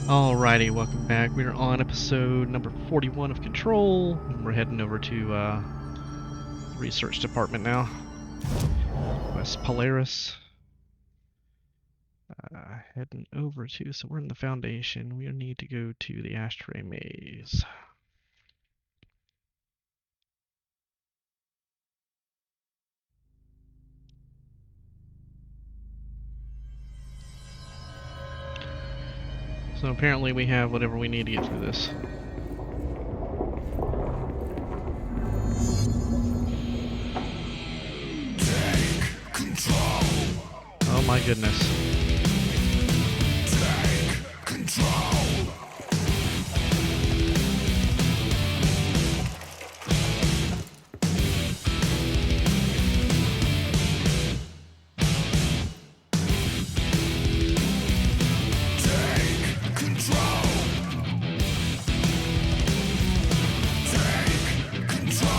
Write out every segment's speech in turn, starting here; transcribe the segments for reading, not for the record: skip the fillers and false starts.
Alrighty, welcome back. We're on episode number 41 of Control. And we're heading over to the research department now. West Polaris. Heading over to, so we're in the Foundation. We need to go to the Ashtray Maze. So apparently we have whatever we need to get through this. Take control. Oh my goodness. Take control. Take control. Take control.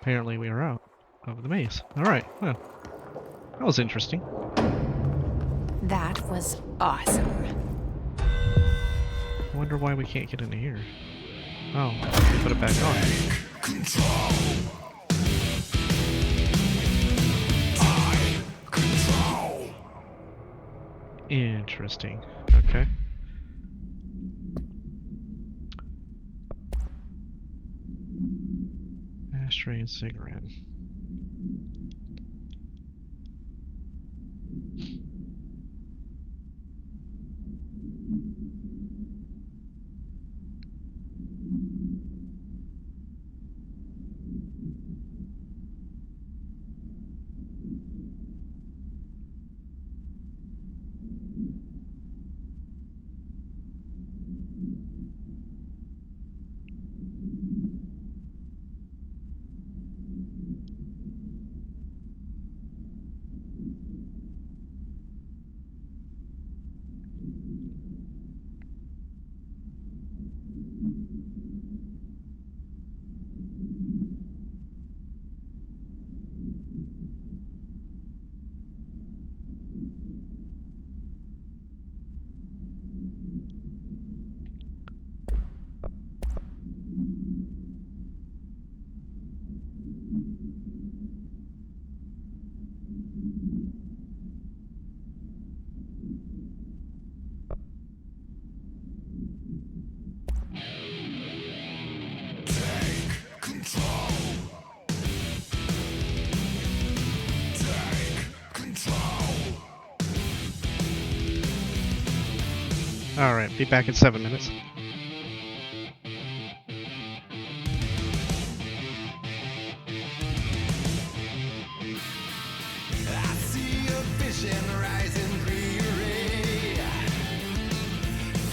apparently we are out of the maze. Alright, well, that was interesting. That was awesome. I wonder why we can't get into here. Oh, we put it back on. Control. I control. Interesting. Okay. Ashtray and cigarette. Control. Take control. Alright, be back in 7 minutes. I see a vision rising clearly,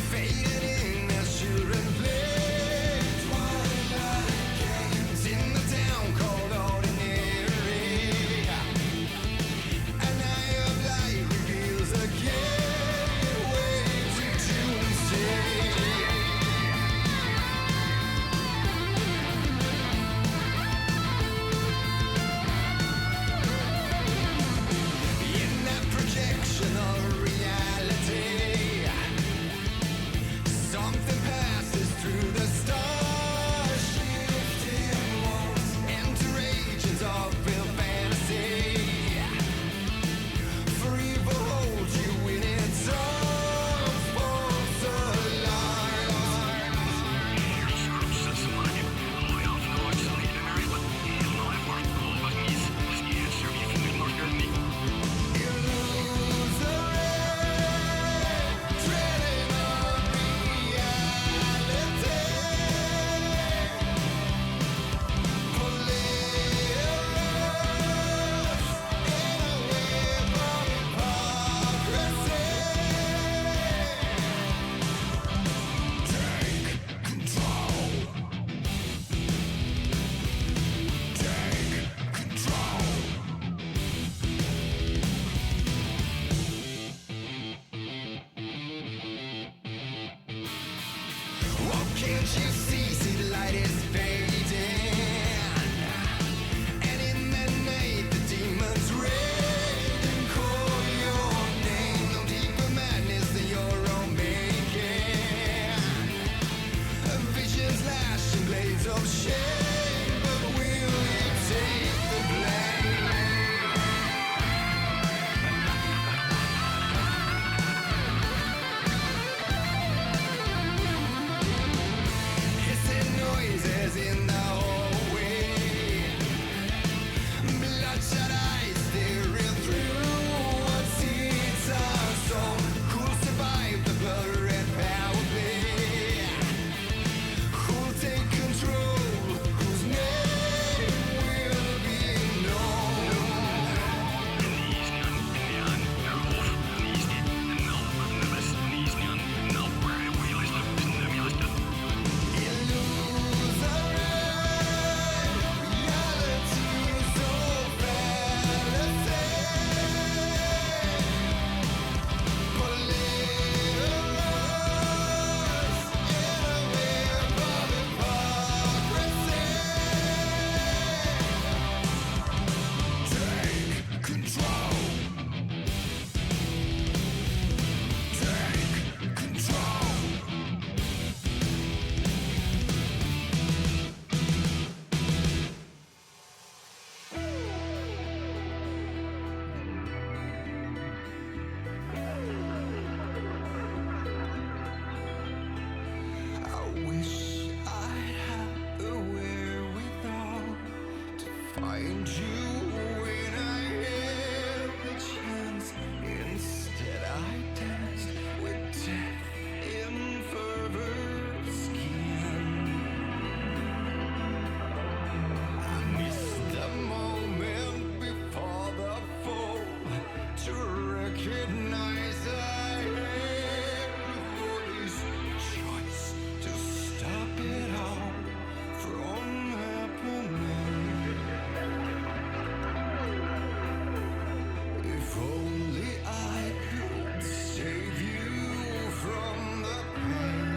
fading in as children play. Twilight games in the town called ordinary. An eye of light reveals a gateway to Tuesday. find you when I had the chance. Instead, I danced with death in fervor skin. I missed the moment before the fall to recognize I had a voice, choice to stop it all from happening. If only I could save you from the pain.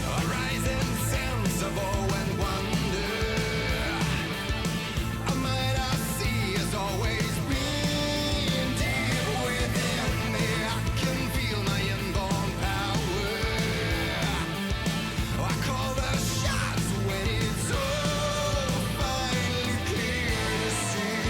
A rising sense of awe and wonder. Might I see has always been deep within me. I can feel my inborn power. I call the shots when it's all finally clear to see.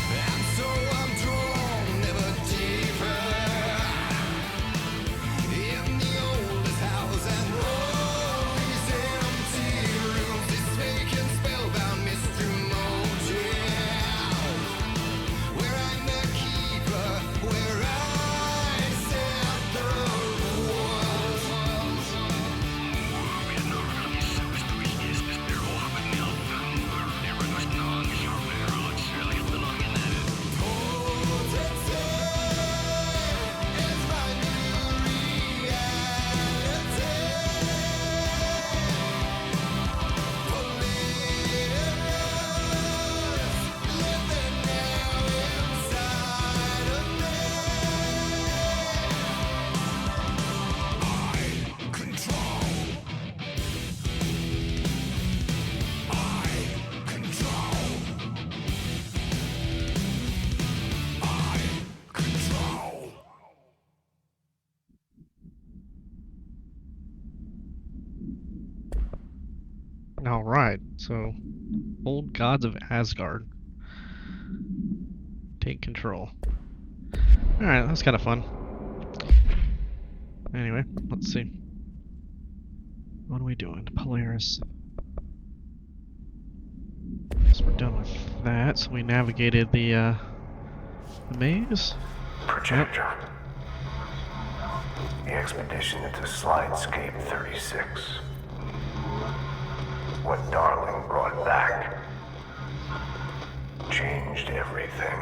And so I'm drawn ever deeper in the oldest house and all these empty rooms, this vacant spellbound mystery motel, where I'm the keeper, where I set the rules. Alright, so old gods of Asgard. Take control. Alright, that's kind of fun. Anyway, let's see. What are we doing? Polaris. So we're done with that. So we navigated the maze. Projector. The expedition into Slidescape 36. What Darling brought back changed everything.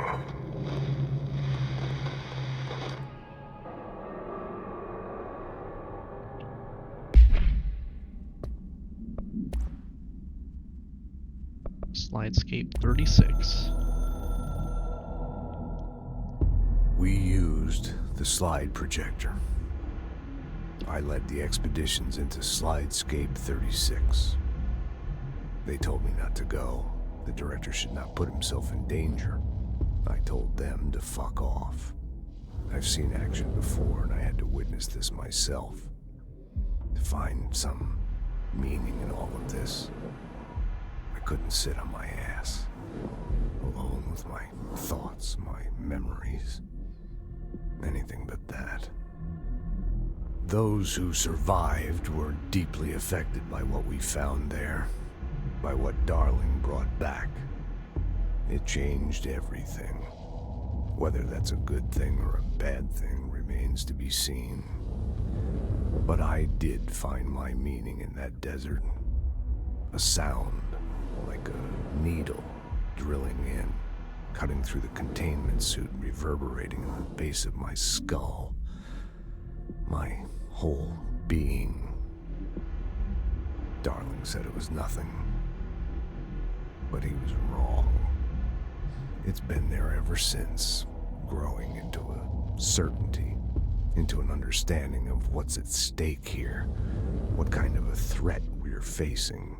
Slidescape 36. The slide projector. I led the expeditions into Slidescape 36. They told me not to go. The director should not put himself in danger. I told them to fuck off. I've seen action before, and I had to witness this myself. To find some meaning in all of this, I couldn't sit on my ass, alone with my thoughts, my memories. Anything but that. Those who survived were deeply affected by what we found there, by what Darling brought back. It changed everything. Whether that's a good thing or a bad thing remains to be seen. But I did find my meaning in that desert. A sound, like a needle drilling in, cutting through the containment suit, reverberating in the base of my skull. My whole being. Darling said it was nothing. But he was wrong. It's been there ever since, growing into a certainty, into an understanding of what's at stake here, what kind of a threat we're facing,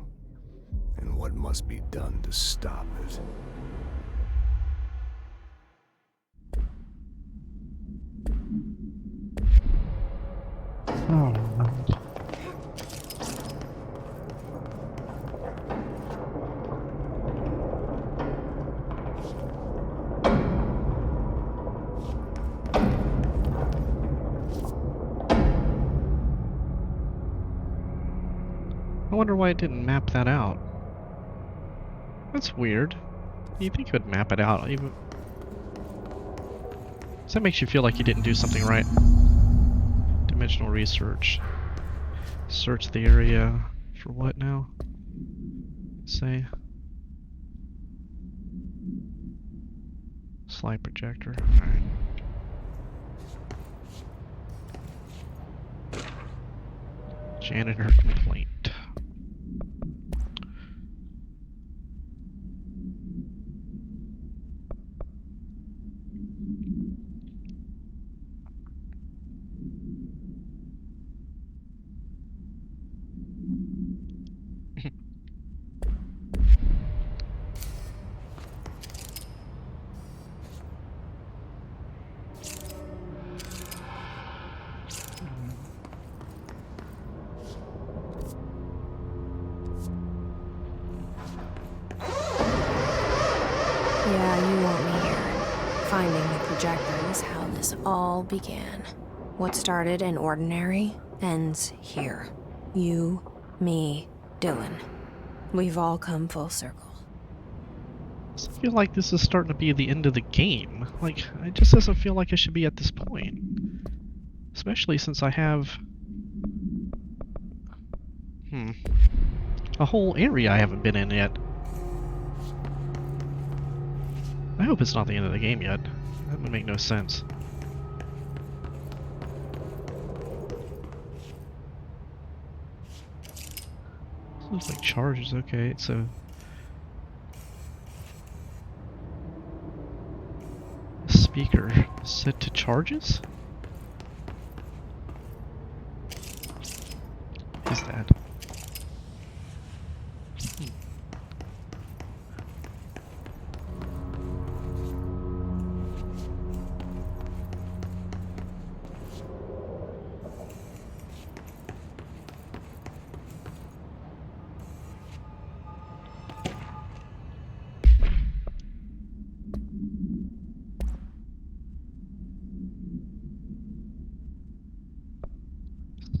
and what must be done to stop it. I wonder why it didn't map that out. That's weird. You think it would map it out even... So that makes you feel like you didn't do something right. Dimensional research. Search the area for what now? Say. Slide projector. Alright. Janitor complaint. Yeah, you want me here. Finding the projector is how this all began. What started in Ordinary ends here. You, me, Dylan. We've all come full circle. I feel like this is starting to be the end of the game. Like, it just doesn't feel like it should be at this point. Especially since I have... a whole area I haven't been in yet. I hope it's not the end of the game yet. That would make no sense. This looks like charges, okay, so... Speaker set to charges? What is that?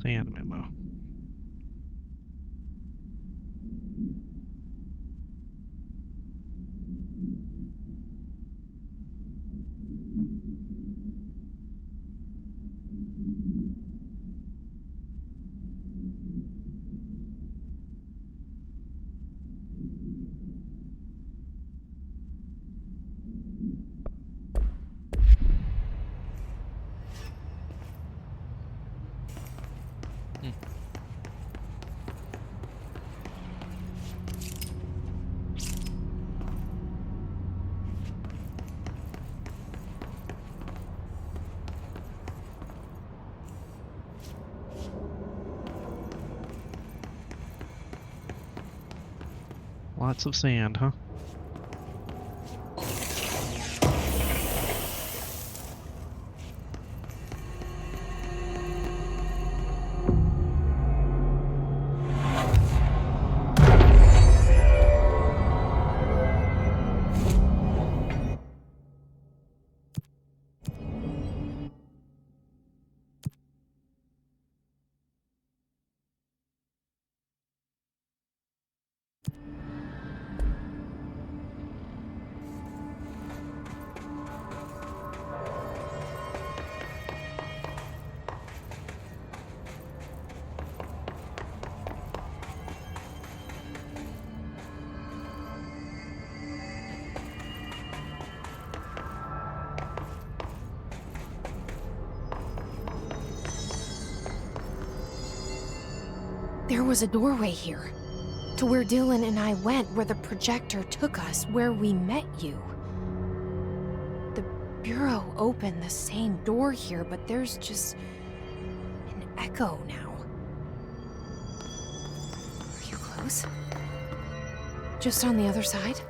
Sand memo. Lots of sand, huh? There was a doorway here, to where Dylan and I went, where the projector took us, where we met you. The Bureau opened the same door here, but there's just an echo now. Are you close? Just on the other side?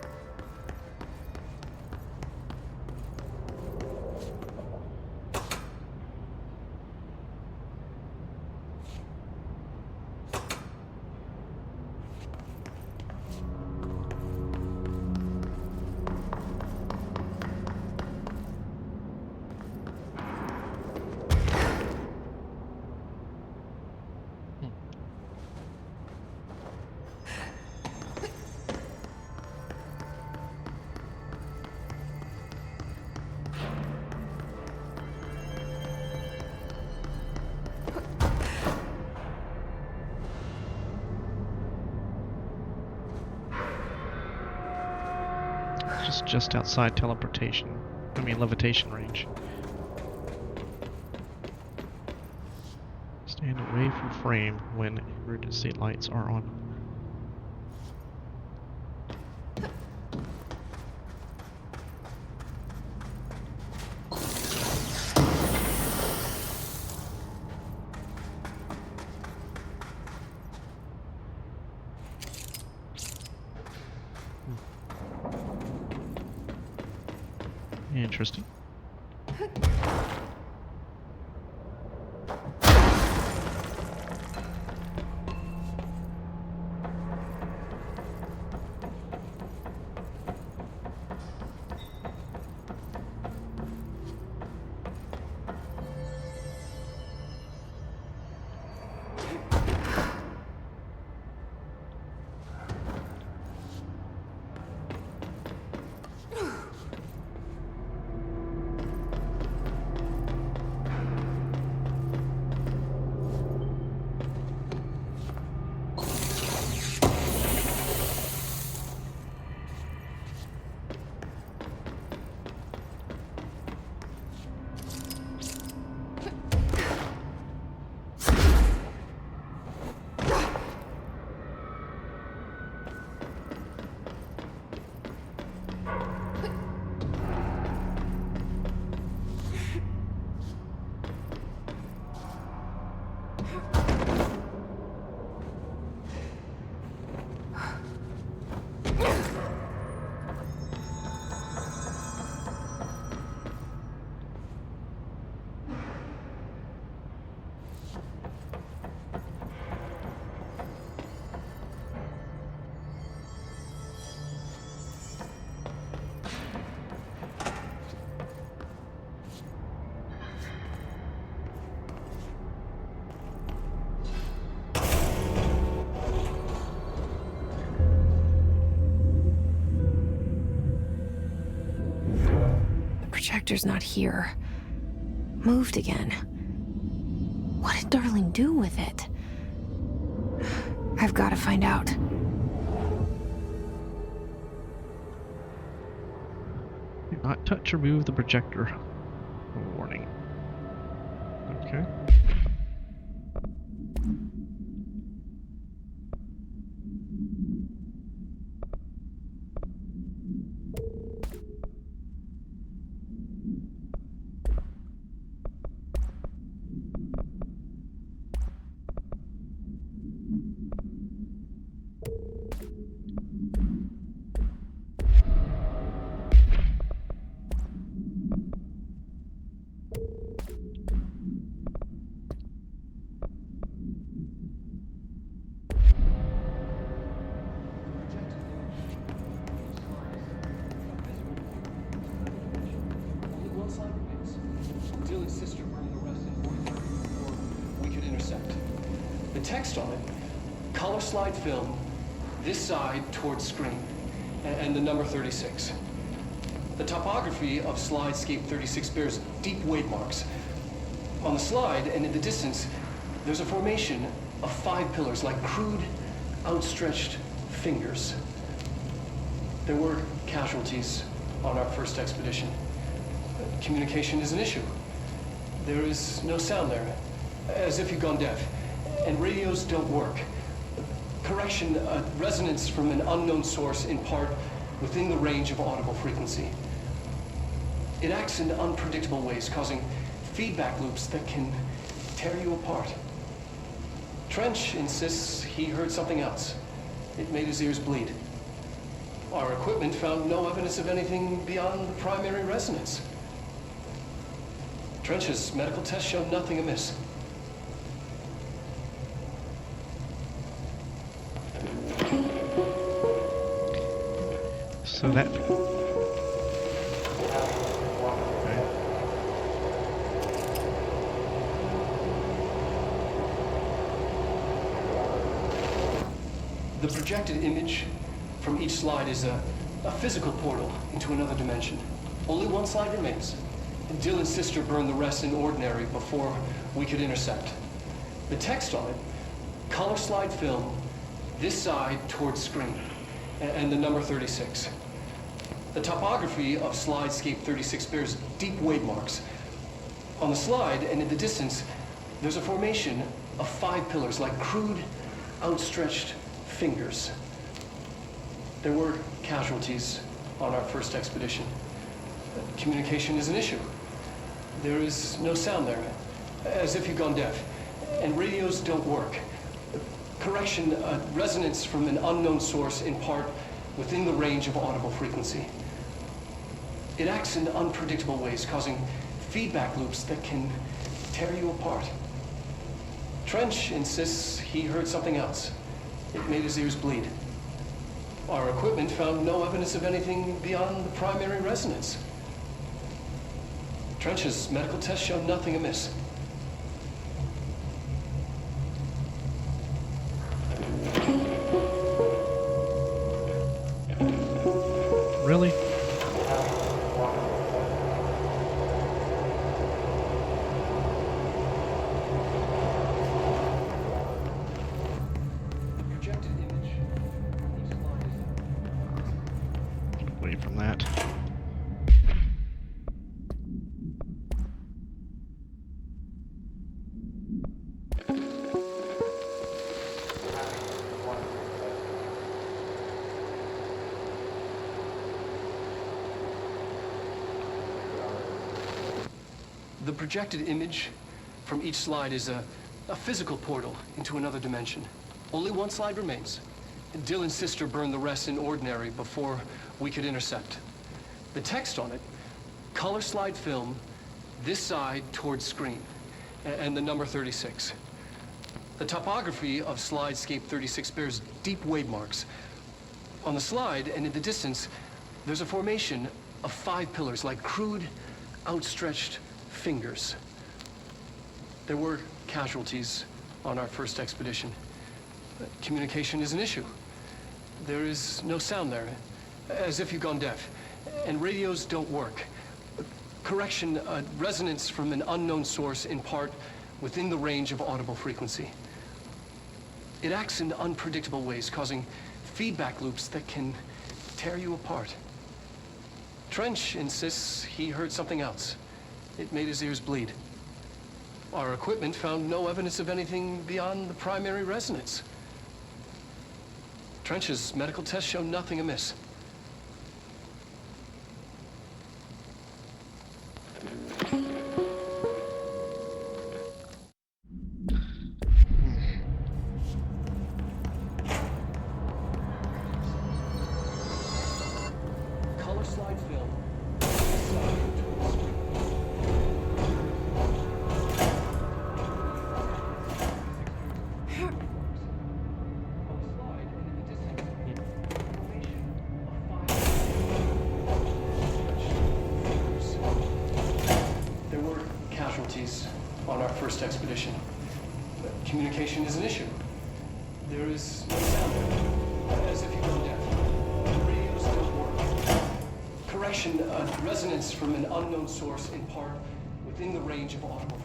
Just outside teleportation. I mean, levitation range. Stand away from frame when emergency lights are on. Interesting. Projector's not here. Moved again. What did Darling do with it? I've got to find out. Do not touch or move the projector. Warning. Okay. intersect. The text on it, color slide film, this side towards screen, and the number 36. The topography of Slidescape 36 bears deep wade marks. On the slide and in the distance, there's a formation of 5 pillars like crude, outstretched fingers. There were casualties on our first expedition. Communication is an issue. There is no sound there, as if you've gone deaf, and radios don't work. Correction, resonance from an unknown source in part within the range of audible frequency. It acts in unpredictable ways, causing feedback loops that can tear you apart. Trench insists he heard something else. It made his ears bleed. Our equipment found no evidence of anything beyond the primary resonance. Trench's medical tests showed nothing amiss. So that... The projected image from each slide is a physical portal into another dimension. Only one slide remains. Dylan's sister burned the rest in ordinary before we could intercept. The text on it, color slide film, this side towards screen, and the number 36. The topography of Slidescape 36 bears deep wade marks. On the slide and in the distance, there's a formation of 5 pillars like crude, outstretched fingers. There were casualties on our first expedition. Communication is an issue. There is no sound there, as if you've gone deaf, and radios don't work. Correction, resonance from an unknown source in part within the range of audible frequency. It acts in unpredictable ways, causing feedback loops that can tear you apart. Trench insists he heard something else. It made his ears bleed. Our equipment found no evidence of anything beyond the primary resonance. Trench's medical tests showed nothing amiss. Really? Projected image. Away from that. The projected image from each slide is a physical portal into another dimension. Only one slide remains. Dylan's sister burned the rest in ordinary before we could intercept. The text on it, color slide film, this side towards screen, and the number 36. The topography of Slidescape 36 bears deep wade marks. On the slide and in the distance, there's a formation of 5 pillars like crude, outstretched fingers. There were casualties on our first expedition. Communication is an issue. There is no sound there, as if you've gone deaf, and radios don't work. Correction, resonance from an unknown source in part within the range of audible frequency. It acts in unpredictable ways, causing feedback loops that can tear you apart. Trench insists he heard something else. It made his ears bleed. Our equipment found no evidence of anything beyond the primary resonance. Trench's medical tests show nothing amiss. Color slide film. There were casualties on our first expedition. Communication is an issue. There is no sound, as if you were deaf. The radios don't work. Correction, a resonance from an unknown source, in part within the range of audible.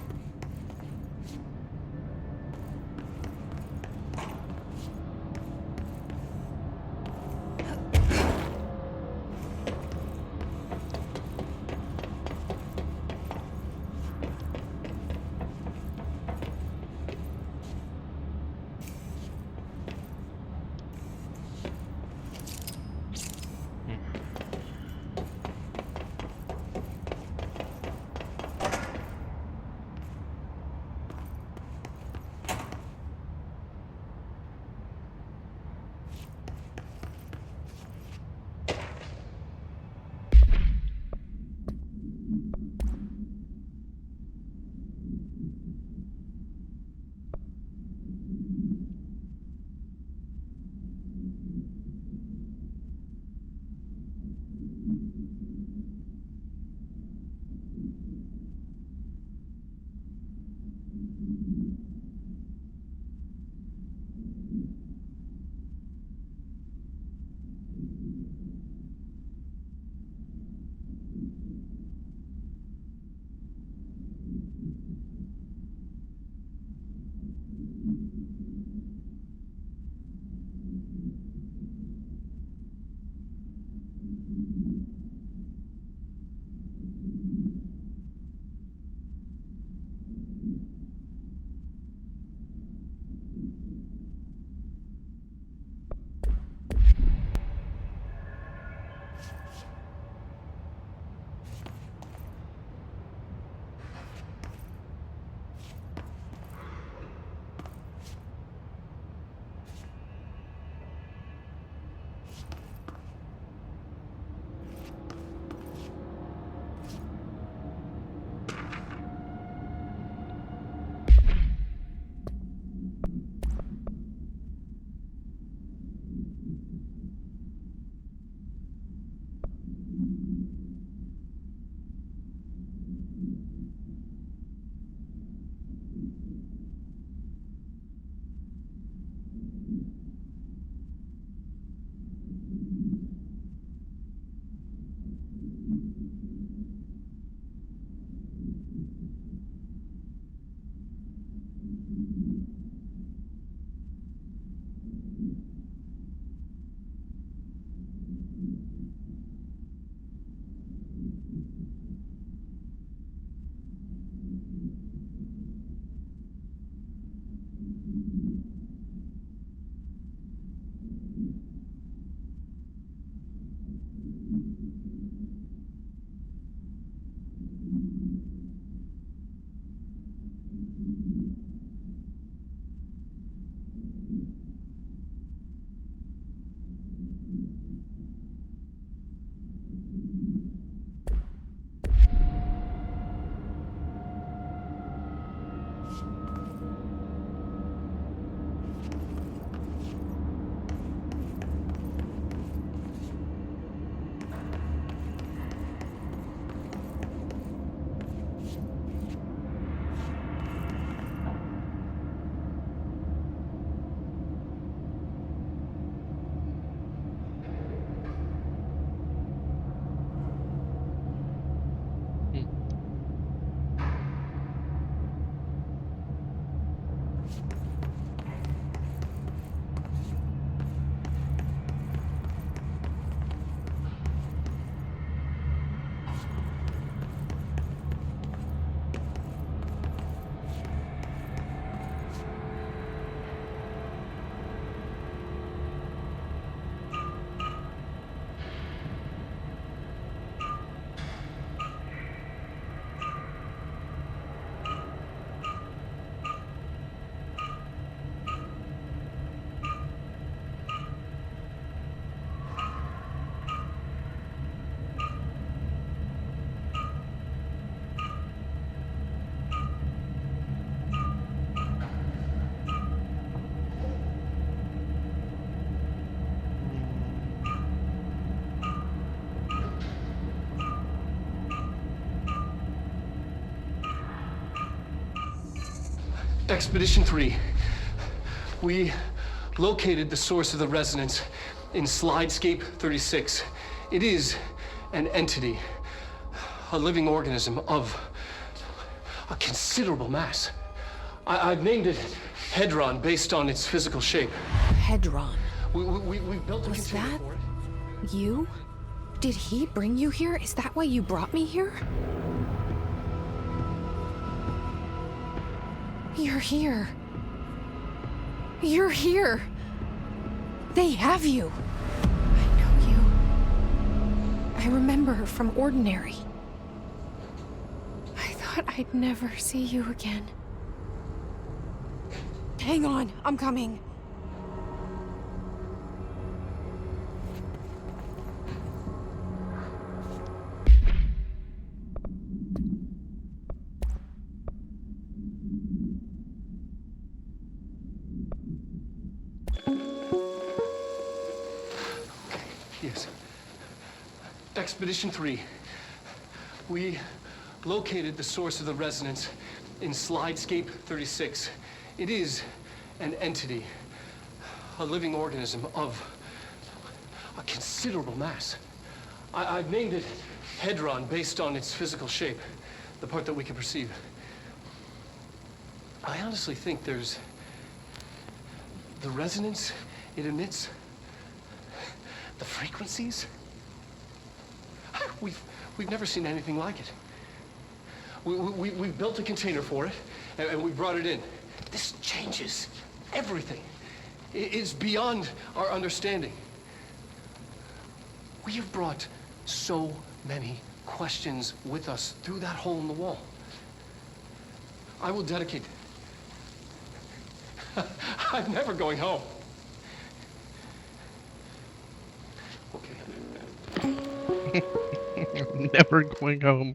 Expedition 3, We located the source of the resonance in Slidescape 36. It is an entity, a living organism of a considerable mass. I've named it Hedron based on its physical shape. Hedron. We built a Was container that- for it. You? Did he bring you here? Is that why you brought me here? You're here. You're here. They have you. I know you. I remember from Ordinary. I thought I'd never see you again. Hang on, I'm coming. Yes. Expedition 3. We located the source of the resonance in Slidescape 36. It is an entity, a living organism of a considerable mass. I've named it Hedron based on its physical shape, the part that we can perceive. I honestly think there's the resonance it emits, the frequencies. We've never seen anything like it. We've built a container for it, and we brought it in. This changes everything. It is beyond our understanding. We have brought so many questions with us through that hole in the wall. I will dedicate. I'm never going home. Okay. Never going home.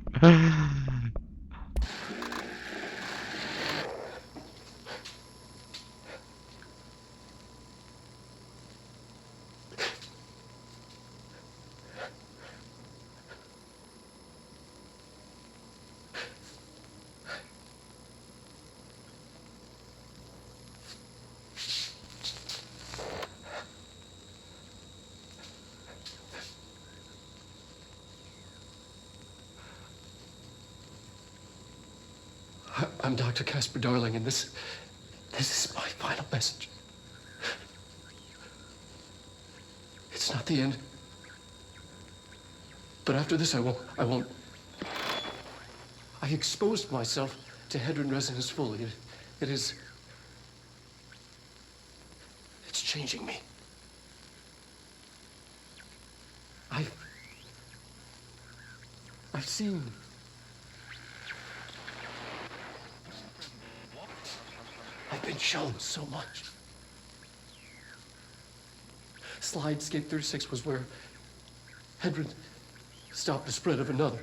I'm Dr. Casper Darling, and this is my final message. It's not the end. But after this, I won't. I exposed myself to Hedron resonance fully. It's changing me. I've seen. I've been shown so much. Slidescape 36 was where Hedron stopped the spread of another.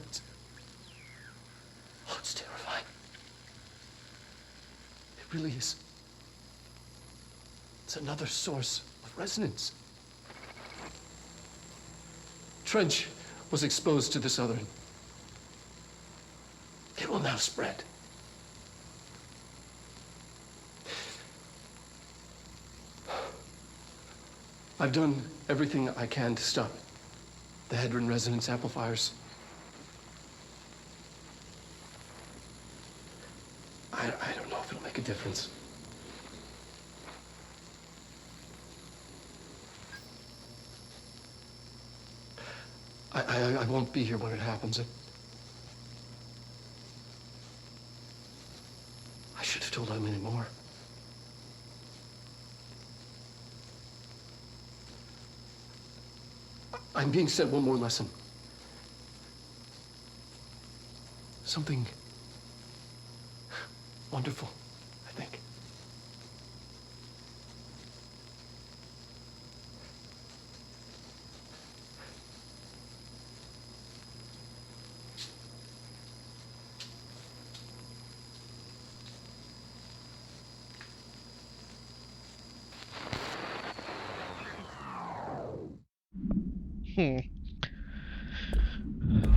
It's terrifying. It really is. It's another source of resonance. Trench was exposed to this other. It will now spread. I've done everything I can to stop the Hedron resonance amplifiers. I don't know if it'll make a difference. I won't be here when it happens. I should have told Eileen more. I'm being sent one more lesson. Something wonderful, I think.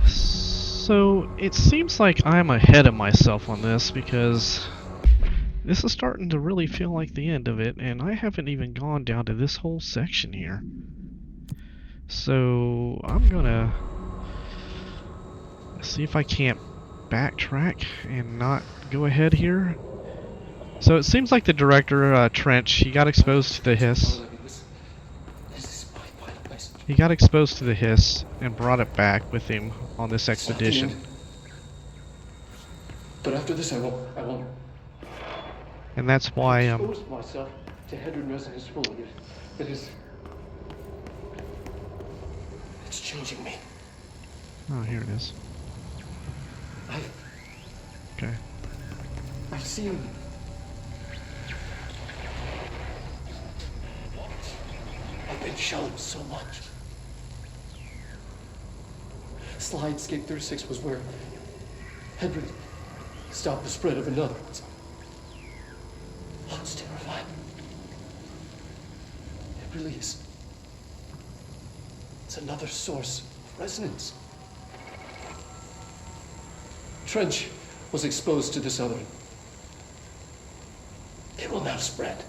So, it seems like I'm ahead of myself on this because This is starting to really feel like the end of it, and I haven't even gone down to this whole section here. So I'm gonna see if I can't backtrack and not go ahead here. So it seems like the director, Trench, he got exposed to the hiss. This is my final message. He got exposed to the hiss and brought it back with him on this It's not the expedition. end. But after this, I won't And that's why, expose myself to Hedron resonance fully. It's changing me. oh, here it is. Okay. I've seen. I've been shown so much. Slidescape 36 was where Hedron stopped the spread of another. It's terrifying. It really is. It's another source of resonance. Trench was exposed to this other. It will now spread.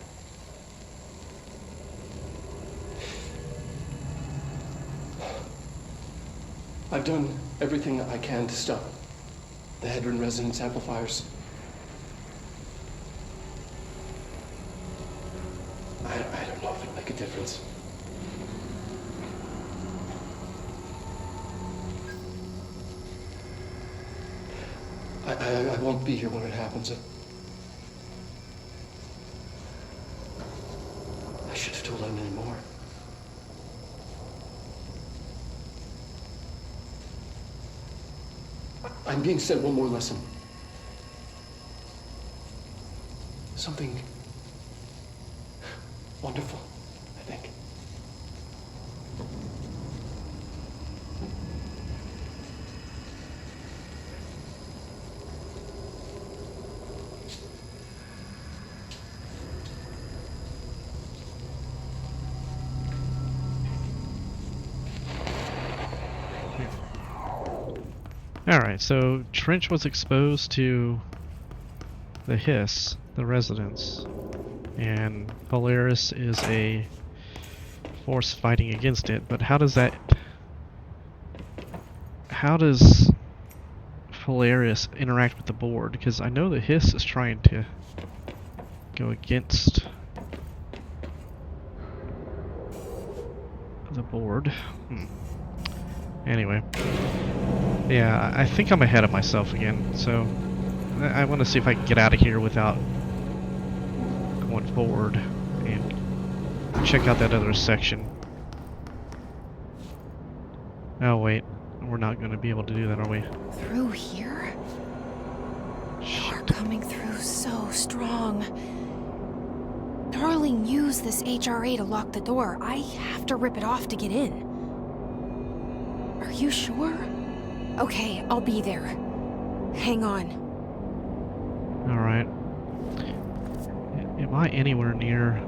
I've done everything I can to stop the Hedron resonance amplifiers. I don't know if it'll make a difference. I won't be here when it happens. I should have told Emily more. I'm being sent one more lesson. Something wonderful, I think. Alright, so Trench was exposed to the hiss, the resonance, and Polaris is a force fighting against it, but how does Polaris interact with the board? Because I know the hiss is trying to go against the board. Anyway. Yeah, I think I'm ahead of myself again, so I want to see if I can get out of here without going forward and check out that other section. Oh wait, we're not going to be able to do that, are we? Through here? You're coming through so strong. Darling used this HRA to lock the door. I have to rip it off to get in. Are you sure? Okay, I'll be there. Hang on. Alright. Am I anywhere near...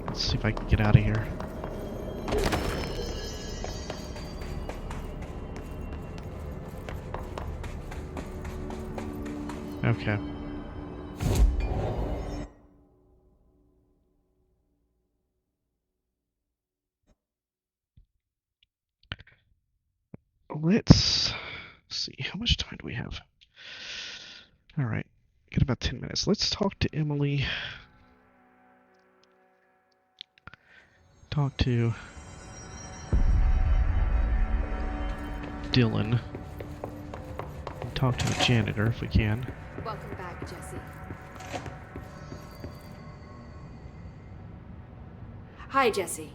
Let's see if I can get out of here. Okay. Let's see, how much time do we have? Alright, got about 10 minutes. Let's talk to Emily. Talk to Dylan. And talk to the janitor if we can. Welcome back, Jesse. Hi, Jesse.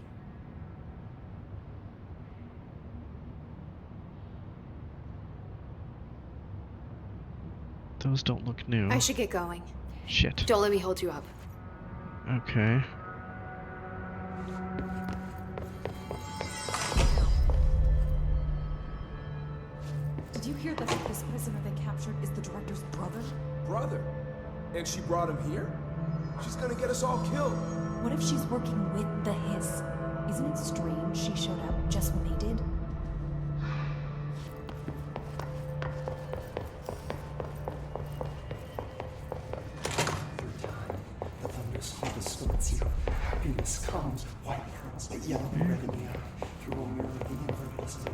Those don't look new. I should get going. Shit. Don't let me hold you up. Okay. Did you hear that this prisoner they captured is the director's brother? Brother? And she brought him here? She's gonna get us all killed. What if she's working with the Hiss? Isn't it strange she showed up just when they did? splits you. Happiness comes, white pearls, but yellow and red in the eye. Through a mirror, the universe is red.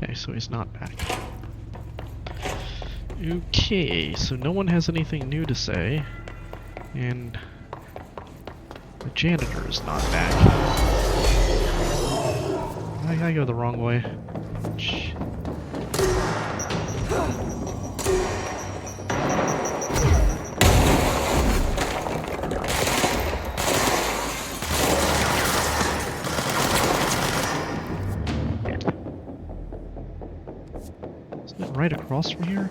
Okay, so he's not back. Okay, so no one has anything new to say, and the janitor is not back. I go the wrong way. Shh. Isn't it right across from here?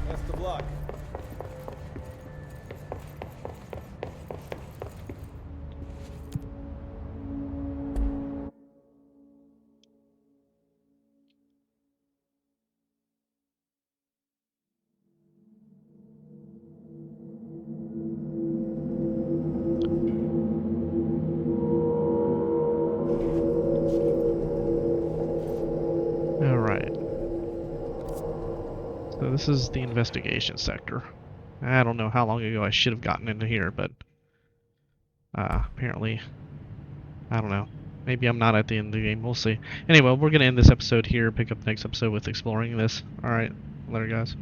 Best of luck. Alright. So this is the investigation sector. I don't know how long ago I should have gotten into here, but apparently, I don't know. Maybe I'm not at the end of the game. We'll see. Anyway, we're going to end this episode here, pick up the next episode with exploring this. Alright, later guys.